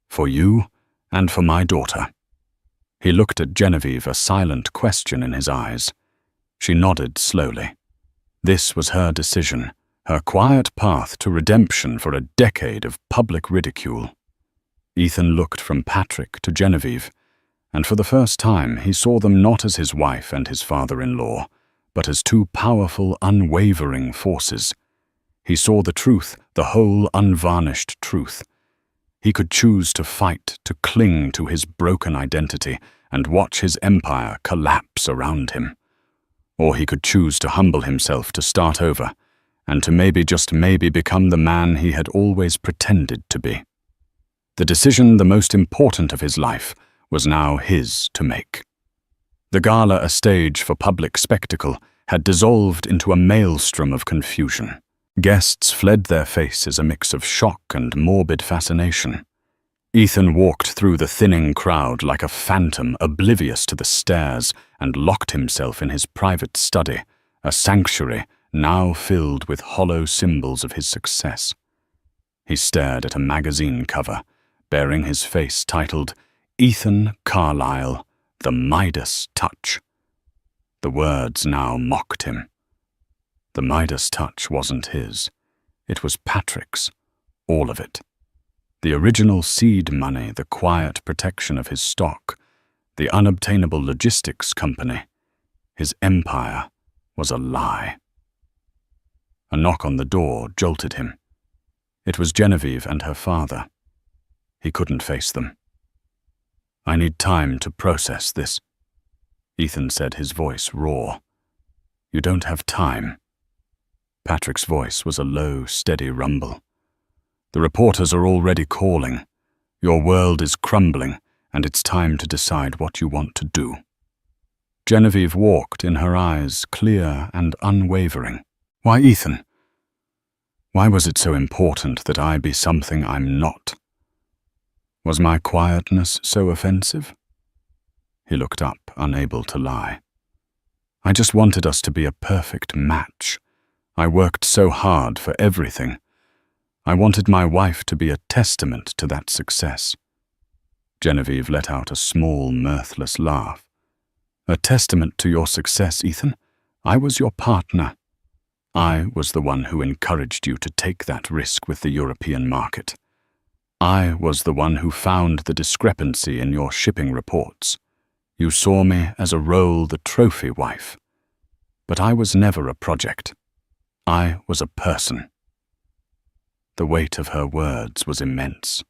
For you and for my daughter." He looked at Genevieve, a silent question in his eyes. She nodded slowly. This was her decision, her quiet path to redemption for a decade of public ridicule. Ethan looked from Patrick to Genevieve, and for the first time he saw them not as his wife and his father-in-law, but as two powerful, unwavering forces. He saw the truth, the whole unvarnished truth. He could choose to fight, to cling to his broken identity, and watch his empire collapse around him. Or he could choose to humble himself, to start over, and to maybe, just maybe, become the man he had always pretended to be. The decision, the most important of his life, was now his to make. The gala, a stage for public spectacle, had dissolved into a maelstrom of confusion. Guests fled their faces, a mix of shock and morbid fascination. Ethan walked through the thinning crowd like a phantom, oblivious to the stares, and locked himself in his private study, a sanctuary now filled with hollow symbols of his success. He stared at a magazine cover, bearing his face titled, "Ethan Carlyle, the Midas Touch." The words now mocked him. The Midas touch wasn't his. It was Patrick's, all of it. The original seed money, the quiet protection of his stock, the unobtainable logistics company. His empire was a lie. A knock on the door jolted him. It was Genevieve and her father. He couldn't face them. "I need time to process this," Ethan said, his voice raw. "You don't have time." Patrick's voice was a low, steady rumble. "The reporters are already calling. Your world is crumbling, and it's time to decide what you want to do." Genevieve walked, in her eyes clear and unwavering. "Why, Ethan? Why was it so important that I be something I'm not? Was my quietness so offensive?" He looked up, unable to lie. "I just wanted us to be a perfect match. I worked so hard for everything. I wanted my wife to be a testament to that success." Genevieve let out a small, mirthless laugh. "A testament to your success, Ethan? I was your partner. I was the one who encouraged you to take that risk with the European market. I was the one who found the discrepancy in your shipping reports. You saw me as a role, the trophy wife. But I was never a project. I was a person." The weight of her words was immense.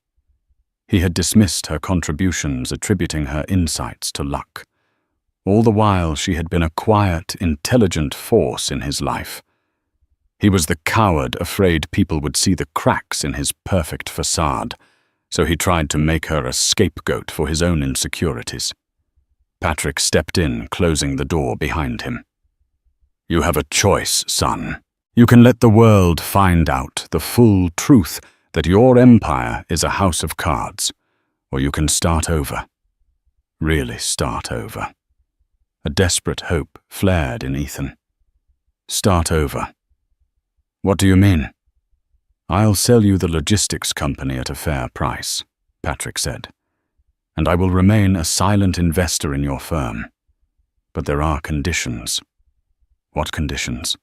He had dismissed her contributions, attributing her insights to luck. All the while she had been a quiet, intelligent force in his life. He was the coward afraid people would see the cracks in his perfect facade, so he tried to make her a scapegoat for his own insecurities. Patrick stepped in, closing the door behind him. "You have a choice, son. You can let the world find out the full truth that your empire is a house of cards, or you can start over. Really start over." A desperate hope flared in Ethan. "Start over. What do you mean?" "I'll sell you the logistics company at a fair price," Patrick said. and I will remain a silent investor in your firm. But there are conditions. What conditions?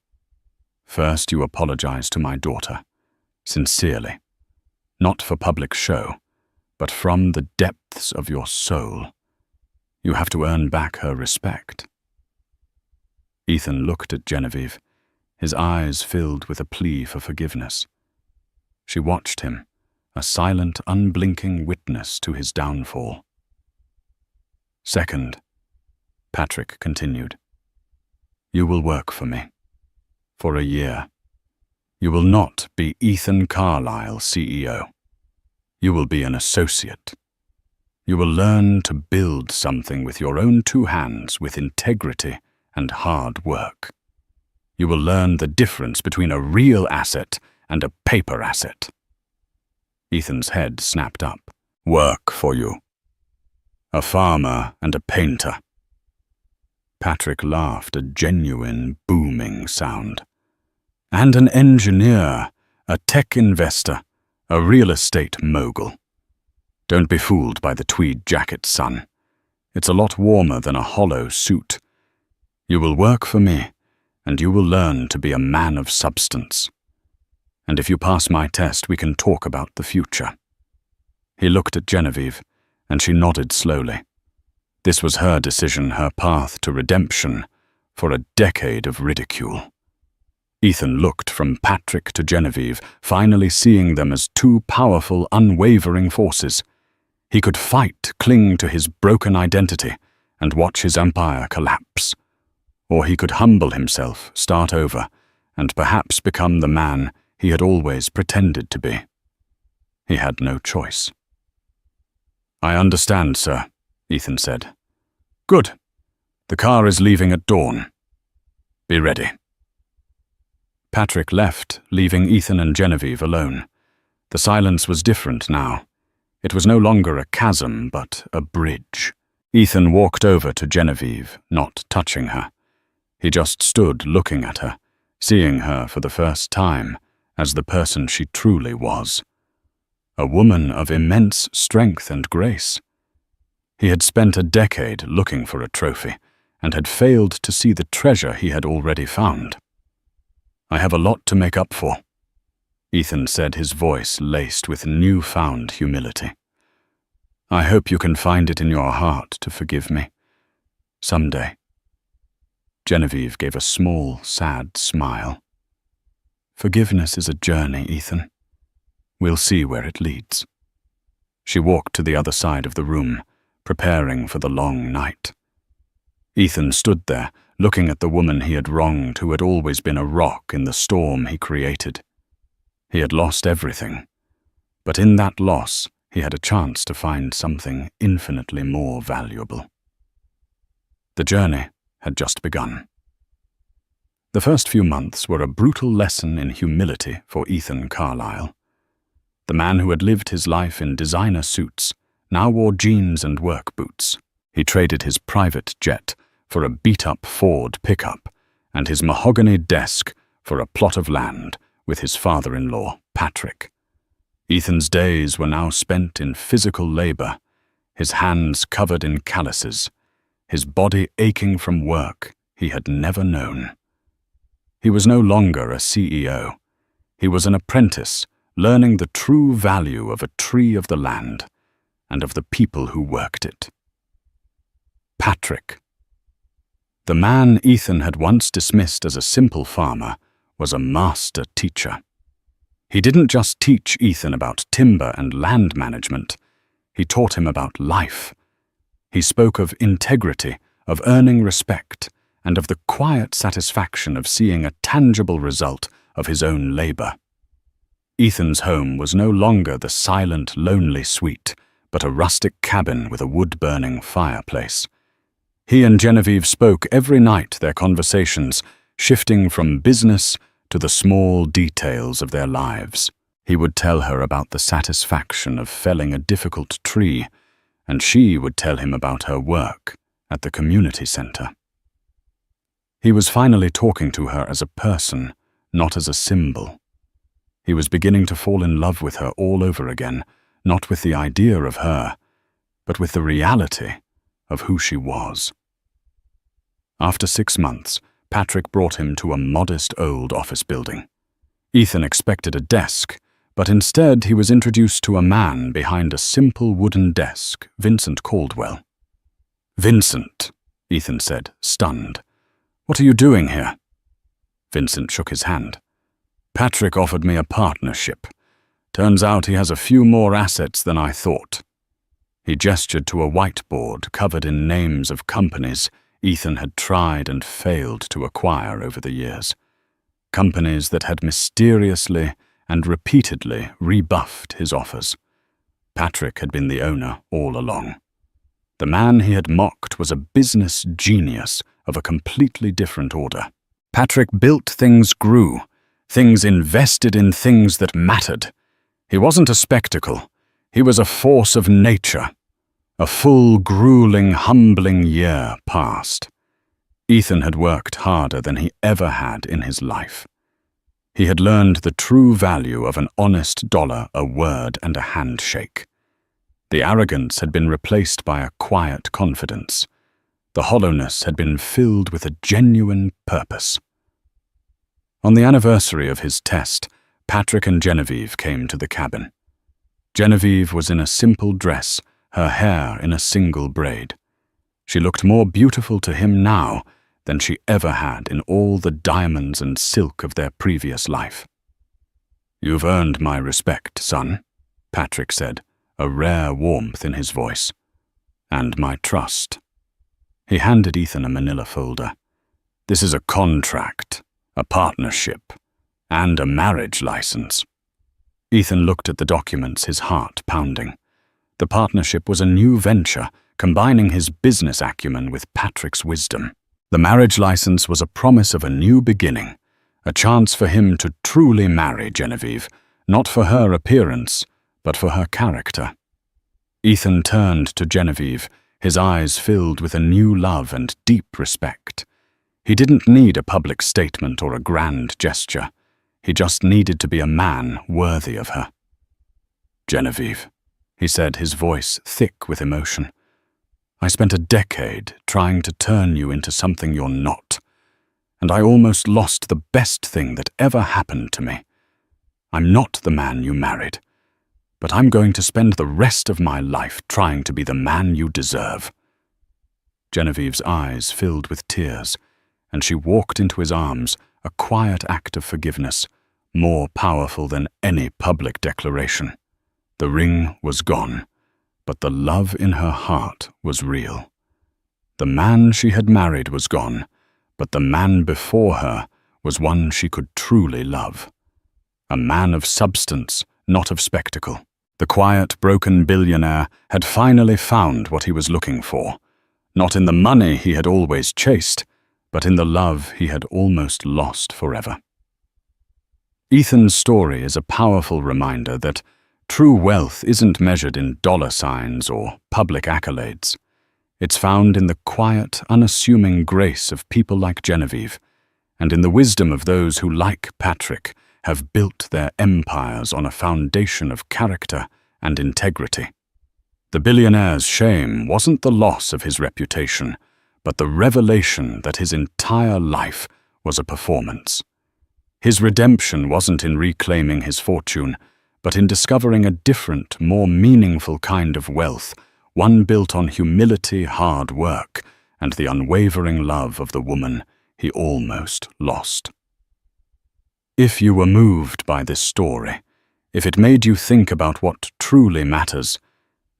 First, you apologize to my daughter, sincerely, not for public show, but from the depths of your soul. You have to earn back her respect. Ethan looked at Genevieve, his eyes filled with a plea for forgiveness. She watched him, a silent, unblinking witness to his downfall. Second, Patrick continued, you will work for me. For a year. You will not be Ethan Carlisle, CEO. You will be an associate. You will learn to build something with your own two hands with integrity and hard work. You will learn the difference between a real asset and a paper asset. Ethan's head snapped up. Work for you. A farmer and a painter. Patrick laughed, a genuine, booming sound. And an engineer, a tech investor, a real estate mogul. Don't be fooled by the tweed jacket, son. It's a lot warmer than a hollow suit. You will work for me, and you will learn to be a man of substance. And if you pass my test, we can talk about the future. He looked at Genevieve, and she nodded slowly. This was her decision, her path to redemption, for a decade of ridicule. Ethan looked from Patrick to Genevieve, finally seeing them as two powerful, unwavering forces. He could fight, cling to his broken identity, and watch his empire collapse. Or he could humble himself, start over, and perhaps become the man he had always pretended to be. He had no choice. I understand, sir, Ethan said. Good. The car is leaving at dawn. Be ready. Patrick left, leaving Ethan and Genevieve alone. The silence was different now. It was no longer a chasm, but a bridge. Ethan walked over to Genevieve, not touching her. He just stood looking at her, seeing her for the first time as the person she truly was. A woman of immense strength and grace. He had spent a decade looking for a trophy, and had failed to see the treasure he had already found. I have a lot to make up for, Ethan said, his voice laced with newfound humility. I hope you can find it in your heart to forgive me. Someday. Genevieve gave a small, sad smile. Forgiveness is a journey, Ethan. We'll see where it leads. She walked to the other side of the room, preparing for the long night. Ethan stood there, looking at the woman he had wronged, who had always been a rock in the storm he created. He had lost everything, but in that loss he had a chance to find something infinitely more valuable. The journey had just begun. The first few months were a brutal lesson in humility for Ethan Carlisle. The man who had lived his life in designer suits now wore jeans and work boots. He traded his private jet for a beat-up Ford pickup and his mahogany desk for a plot of land with his father-in-law, Patrick. Ethan's days were now spent in physical labor, his hands covered in calluses, his body aching from work he had never known. He was no longer a CEO. He was an apprentice, learning the true value of a tree of the land and of the people who worked it. Patrick. The man Ethan had once dismissed as a simple farmer was a master teacher. He didn't just teach Ethan about timber and land management. He taught him about life. He spoke of integrity, of earning respect, and of the quiet satisfaction of seeing a tangible result of his own labor. Ethan's home was no longer the silent, lonely suite, but a rustic cabin with a wood-burning fireplace. He and Genevieve spoke every night, their conversations shifting from business to the small details of their lives. He would tell her about the satisfaction of felling a difficult tree, and she would tell him about her work at the community center. He was finally talking to her as a person, not as a symbol. He was beginning to fall in love with her all over again, not with the idea of her, but with the reality of who she was. After 6 months, Patrick brought him to a modest old office building. Ethan expected a desk, but instead he was introduced to a man behind a simple wooden desk, Vincent Caldwell. "Vincent," Ethan said, stunned. "What are you doing here?" Vincent shook his hand. "Patrick offered me a partnership. Turns out he has a few more assets than I thought." He gestured to a whiteboard covered in names of companies Ethan had tried and failed to acquire over the years. Companies that had mysteriously and repeatedly rebuffed his offers. Patrick had been the owner all along. The man he had mocked was a business genius of a completely different order. Patrick built things grew, things invested in things that mattered. He wasn't a spectacle. He was a force of nature. A full, grueling, humbling year passed. Ethan had worked harder than he ever had in his life. He had learned the true value of an honest dollar, a word, and a handshake. The arrogance had been replaced by a quiet confidence. The hollowness had been filled with a genuine purpose. On the anniversary of his test, Patrick and Genevieve came to the cabin. Genevieve was in a simple dress, her hair in a single braid. She looked more beautiful to him now than she ever had in all the diamonds and silk of their previous life. "You've earned my respect, son," Patrick said, a rare warmth in his voice. "And my trust." He handed Ethan a manila folder. "This is a contract, a partnership, and a marriage license." Ethan looked at the documents, his heart pounding. The partnership was a new venture, combining his business acumen with Patrick's wisdom. The marriage license was a promise of a new beginning, a chance for him to truly marry Genevieve, not for her appearance, but for her character. Ethan turned to Genevieve, his eyes filled with a new love and deep respect. He didn't need a public statement or a grand gesture. He just needed to be a man worthy of her. "Genevieve," he said, his voice thick with emotion, "I spent a decade trying to turn you into something you're not, and I almost lost the best thing that ever happened to me. I'm not the man you married, but I'm going to spend the rest of my life trying to be the man you deserve." Genevieve's eyes filled with tears, and she walked into his arms, a quiet act of forgiveness, more powerful than any public declaration. The ring was gone, but the love in her heart was real. The man she had married was gone, but the man before her was one she could truly love. A man of substance, not of spectacle. The quiet, broken billionaire had finally found what he was looking for, not in the money he had always chased, but in the love he had almost lost forever. Ethan's story is a powerful reminder that true wealth isn't measured in dollar signs or public accolades. It's found in the quiet, unassuming grace of people like Genevieve, and in the wisdom of those who, like Patrick, have built their empires on a foundation of character and integrity. The billionaire's shame wasn't the loss of his reputation, but the revelation that his entire life was a performance. His redemption wasn't in reclaiming his fortune, but in discovering a different, more meaningful kind of wealth, one built on humility, hard work, and the unwavering love of the woman he almost lost. If you were moved by this story, if it made you think about what truly matters,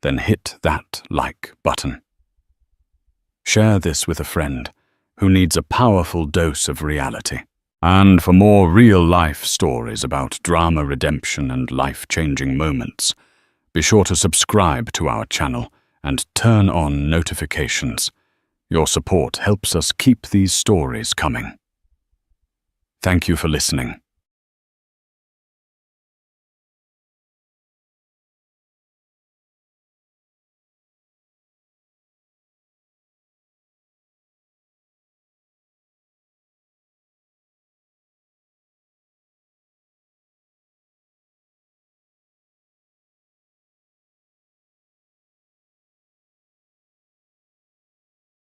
then hit that like button. Share this with a friend who needs a powerful dose of reality. And for more real-life stories about drama redemption and life-changing moments, be sure to subscribe to our channel and turn on notifications. Your support helps us keep these stories coming. Thank you for listening.